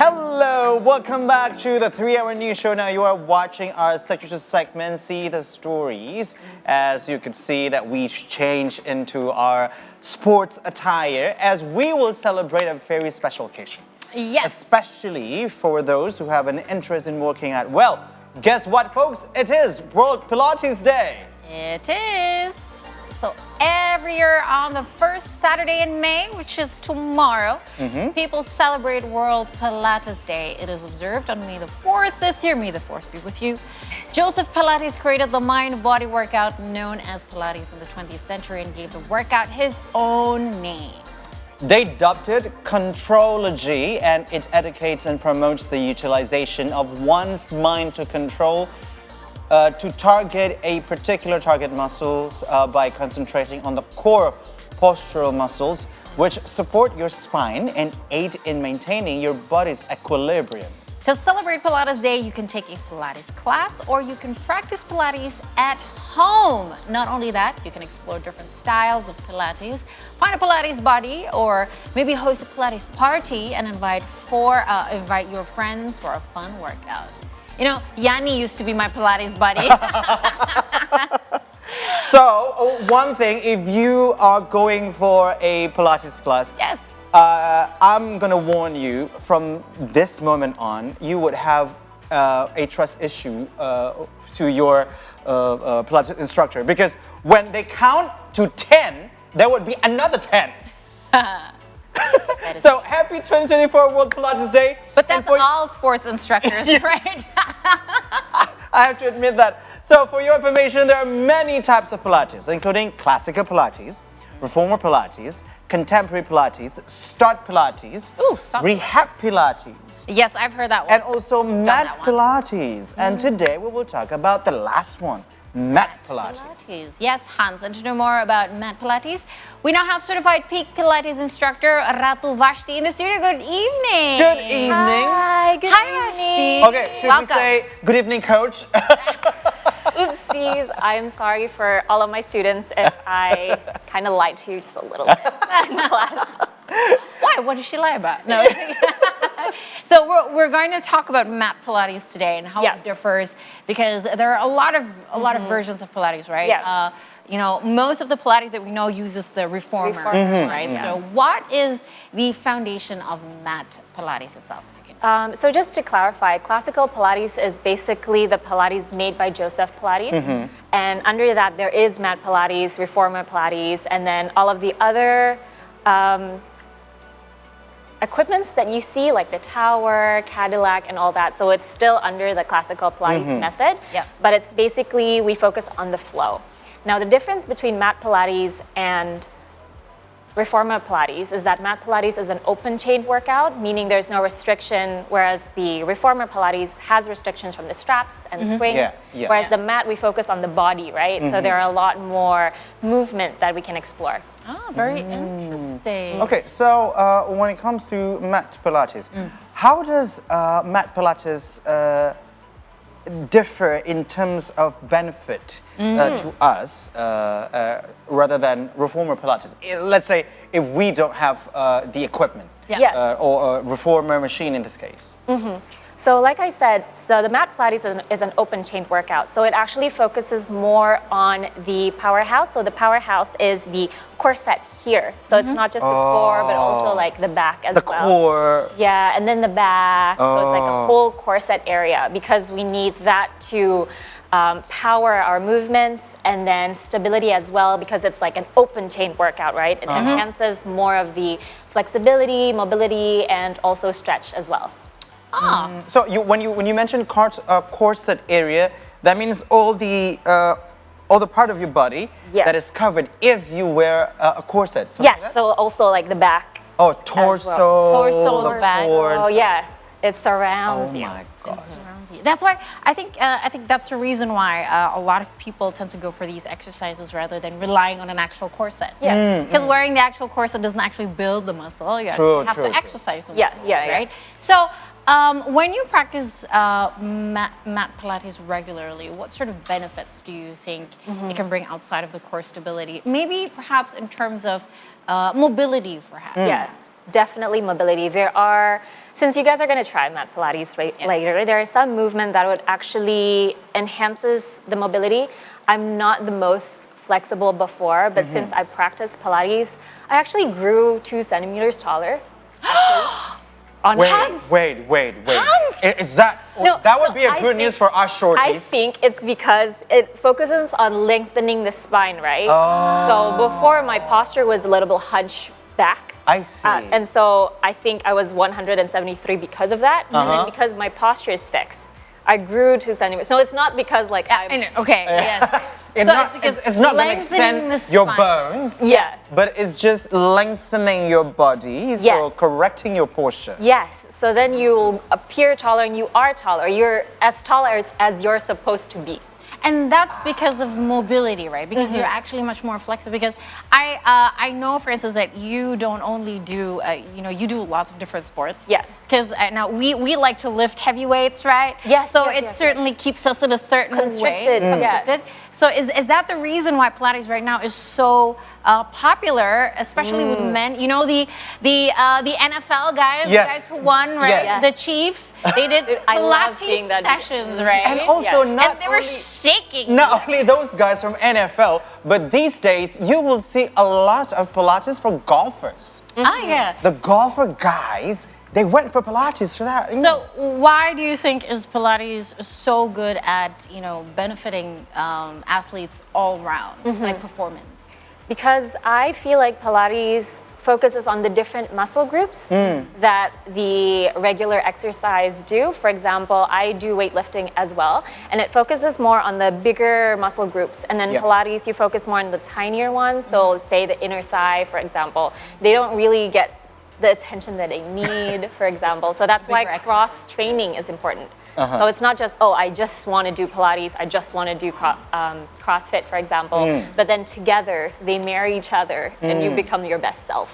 Hello, welcome back to the 3-hour news show. Now you are watching our signature segment, See the Stories. As you can see that we changed into our sports attire as we will celebrate a very special occasion. Yes. Especially for those who have an interest in working out. Well, guess what, folks? It is World Pilates Day. It is. So every year on the first Saturday in May, which is tomorrow, people celebrate World Pilates Day. It is observed on May the 4th this year. May the 4th be with you. Joseph Pilates created the mind-body workout known as Pilates in the 20th century and gave the workout his own name. They dubbed it Contrology, and it educates and promotes the utilization of one's mind to control to target a particular target muscles by concentrating on the core postural muscles, which support your spine and aid in maintaining your body's equilibrium. To celebrate Pilates Day, you can take a Pilates class or you can practice Pilates at home. Not only that, you can explore different styles of Pilates, find a Pilates buddy, or maybe host a Pilates party and invite your friends for a fun workout. You know, Yanni used to be my Pilates buddy. So, one thing, if you are going for a Pilates class, Yes. I'm gonna warn you from this moment on, you would have a trust issue to your Pilates instructor, because when they count to 10, there would be another 10. So happy 2024 World Pilates Day. But that's all sports instructors, Yes. right? I have to admit that. So for your information, there are many types of Pilates, including classical Pilates, reformer Pilates, contemporary Pilates, start Pilates, Ooh, start rehab Pilates, Yes, I've heard that one. and also mat that one. Pilates. And today we will talk about the last one, mat Pilates. Yes, Hans. And to know more about mat Pilates, we now have certified peak Pilates instructor Ratu Vashti in the studio. Good evening. Good evening. Hi, good Hi, evening. Okay, should Welcome. we say good evening, coach? Oopsies, I'm sorry for all of my students if I kind of lied to you just a little bit in class. Why? What did she lie about? No. So we're going to talk about mat Pilates today and how it differs, because there are a lot of versions of Pilates, right? Yeah. You know, most of the Pilates that we know uses the reformer, right? Yeah. So what is the foundation of mat Pilates itself? So just to clarify, classical Pilates is basically the Pilates made by Joseph Pilates. And under that, there is mat Pilates, reformer Pilates, and then all of the other equipments that you see, like the tower, Cadillac, and all that. So it's still under the classical Pilates method, but it's basically, we focus on the flow. Now, the difference between mat Pilates and reformer Pilates is that mat Pilates is an open chain workout, meaning there's no restriction, whereas the reformer Pilates has restrictions from the straps and the springs, whereas the mat, we focus on the body, right? So there are a lot more movement that we can explore. Ah, very interesting. Okay, so when it comes to mat Pilates, how does mat Pilates differ in terms of benefit to us rather than reformer Pilates? Let's say if we don't have the equipment or a reformer machine in this case. So like I said, so the mat Pilates is an open chain workout. So it actually focuses more on the powerhouse. So the powerhouse is the core set here. So it's not just the core, but also like the back as well. The core. Yeah, and then the back. So it's like a whole core set area, because we need that to power our movements, and then stability as well, because it's like an open chain workout, right? It enhances more of the flexibility, mobility, and also stretch as well. So when you mention corset area, that means all the part of your body that is covered if you wear a corset. Yes, Like so also like the back. Oh, torso, Torso, the back. Oh yeah, it surrounds you. Oh my God. That's why I think that's the reason why a lot of people tend to go for these exercises rather than relying on an actual corset. Yeah. Because wearing the actual corset doesn't actually build the muscle. You have to exercise the muscles, right? So when you practice mat Pilates regularly, what sort of benefits do you think it can bring outside of the core stability? Maybe perhaps in terms of mobility, perhaps. Yeah. definitely mobility. There are, since you guys are going to try mat Pilates later, there is some movement that would actually enhances the mobility. I'm not the most flexible before, but since I practiced Pilates, I actually grew 2 centimeters taller. On hands. Wait. Is that No, that would so be a I good news think- for us shorties? I think it's because it focuses on lengthening the spine, right? Oh. So before my posture was a little bit hunchback. I see. And so I think I was 173 because of that. And then because my posture is fixed, I grew 2 centimeters. So it's not because like I'm... Okay, yes. It's So not, it's because it's not going to lengthening the extend your spine. bones. Yeah. But it's just lengthening your body, so Yes. correcting your posture. Yes. So then you appear taller and you are taller. You're as tall as you're supposed to be. And that's because of mobility, right? Because you're actually much more flexible. Because I know, for instance, that you don't only do, you do lots of different sports. Yeah. Because now we like to lift heavy weights, right? Yes, So yes, it yes, certainly keeps us in a certain Constricted, way. yeah. Constricted. So is that the reason why Pilates right now is so popular, especially with men? You know, the NFL guys, Yes. the guys who won, right? Yes. The Chiefs, they did I love Pilates seeing that. sessions, right? And also Yeah. not And they were only, shaking. not only those guys from NFL, but these days you will see a lot of Pilates for golfers. Ah, yeah. The golfer guys, they went for Pilates for that. you know. So why do you think is Pilates so good at benefiting athletes all around, like performance? Because I feel like Pilates focuses on the different muscle groups that the regular exercise do. For example, I do weightlifting as well, and it focuses more on the bigger muscle groups. And then Yeah. Pilates, you focus more on the tinier ones. So say the inner thigh, for example, they don't really get the attention that they need, for example. So that's why Bigger exercise. cross training is important. So it's not just, I just want to do Pilates, I just want to do CrossFit, for example, but then together they marry each other and you become your best self.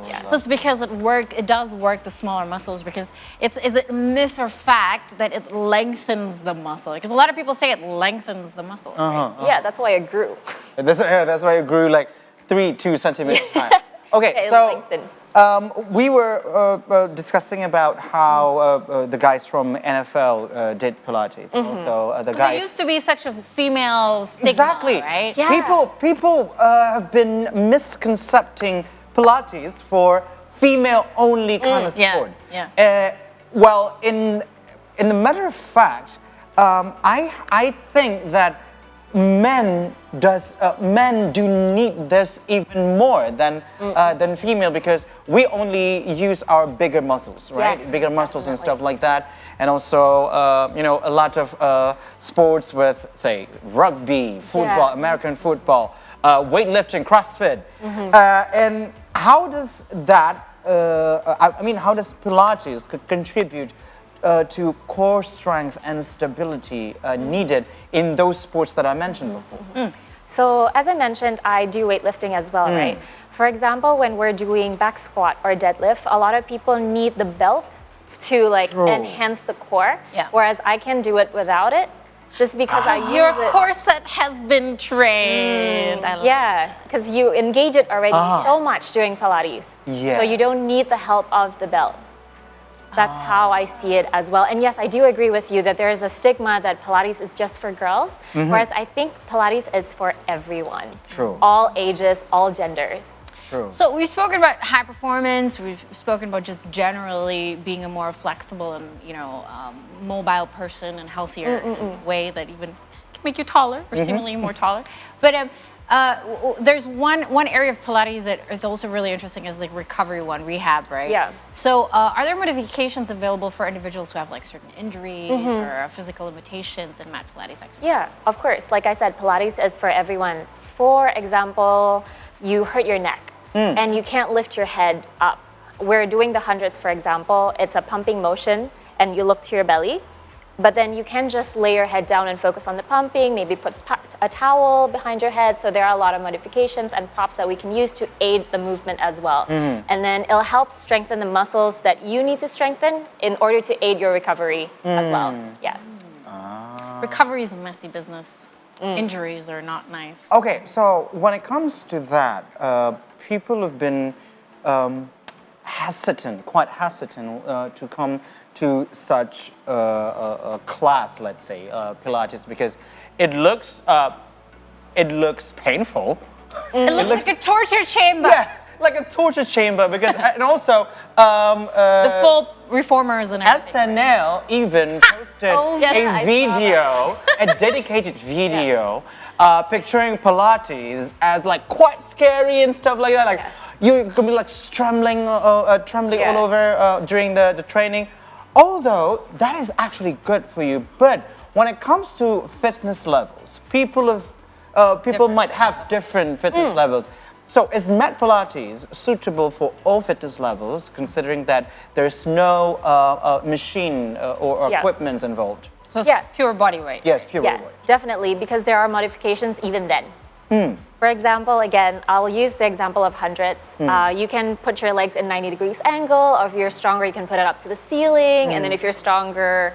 Yeah. So it's because it does work the smaller muscles, because is it myth or fact that it lengthens the muscle? Because a lot of people say it lengthens the muscle. Right? Yeah, that's why I grew. That's why it grew like 2 centimeters high. Okay, It so lengthens. we were discussing about how the guys from NFL did Pilates. And also the There guys. used to be such a female stigma, Exactly. right? Yeah. People have been misconcepting Pilates for female-only kind of yeah, sport. yeah. Well, in the matter of fact, I think that men do need this even more than female, because we only use our bigger muscles, right? Yes, bigger muscles and definitely. stuff like that, and also a lot of sports with, say, rugby, football, Yeah. American football, weightlifting, CrossFit, and how does that? How does Pilates contribute to core strength and stability needed in those sports that I mentioned before? So as I mentioned, I do weightlifting as well, right? For example, when we're doing back squat or deadlift, a lot of people need the belt to True. enhance the core, Yeah. whereas I can do it without it, just because I use Your it. corset has been trained. I love Yeah, because you engage it already so much during Pilates. Yeah. So you don't need the help of the belt. That's how I see it as well. And yes, I do agree with you that there is a stigma that Pilates is just for girls, whereas I think Pilates is for everyone. True. All ages, all genders. True. So we've spoken about high performance. We've spoken about just generally being a more flexible and mobile person and healthier way that even can make you taller or seemingly more taller. But there's one area of Pilates that is also really interesting, is like recovery one, rehab, right? Yeah. So are there modifications available for individuals who have like certain injuries or physical limitations in mat Pilates exercises? Yeah, of course. Like I said, Pilates is for everyone. For example, you hurt your neck and you can't lift your head up. We're doing the hundreds, for example. It's a pumping motion and you look to your belly. But then you can just lay your head down and focus on the pumping, maybe put a towel behind your head. So there are a lot of modifications and props that we can use to aid the movement as well. And then it'll help strengthen the muscles that you need to strengthen in order to aid your recovery as well. Yeah. Recovery is a messy business. Injuries are not nice. Okay, so when it comes to that, people have been quite hesitant to come to such a class, let's say, Pilates, because it looks painful. It looks like a torture chamber. Yeah, like a torture chamber, because and also The full reformers and everything. SNL even posted yes, I a saw video, a dedicated video, picturing Pilates as like quite scary and stuff like that. Like you're gonna be like trembling all over during the training. Although that is actually good for you, but when it comes to fitness levels, people might have different fitness levels. So is mat Pilates suitable for all fitness levels, considering that there's no machine or equipment involved? So it's pure body weight. Yes, pure body weight. Definitely, because there are modifications even then. For example, again, I'll use the example of hundreds. You can put your legs in 90 degrees angle, or if you're stronger, you can put it up to the ceiling, and then if you're stronger,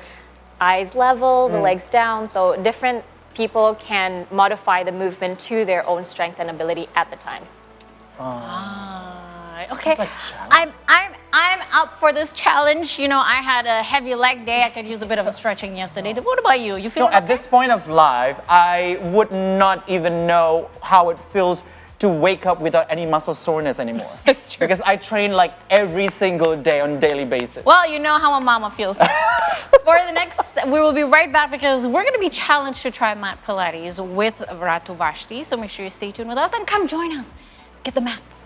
eyes level, the legs down. So different people can modify the movement to their own strength and ability at the time. Okay, like I'm up for this challenge. You know, I had a heavy leg day. I could use a bit of a stretching yesterday. What about you? You feel At this point of life, I would not even know how it feels to wake up without any muscle soreness anymore. It's true. Because I train like every single day on a daily basis. Well, you know how a mama feels. For the next, we will be right back because we're going to be challenged to try mat Pilates with Ratu Vashti. So make sure you stay tuned with us and come join us. Get the mats.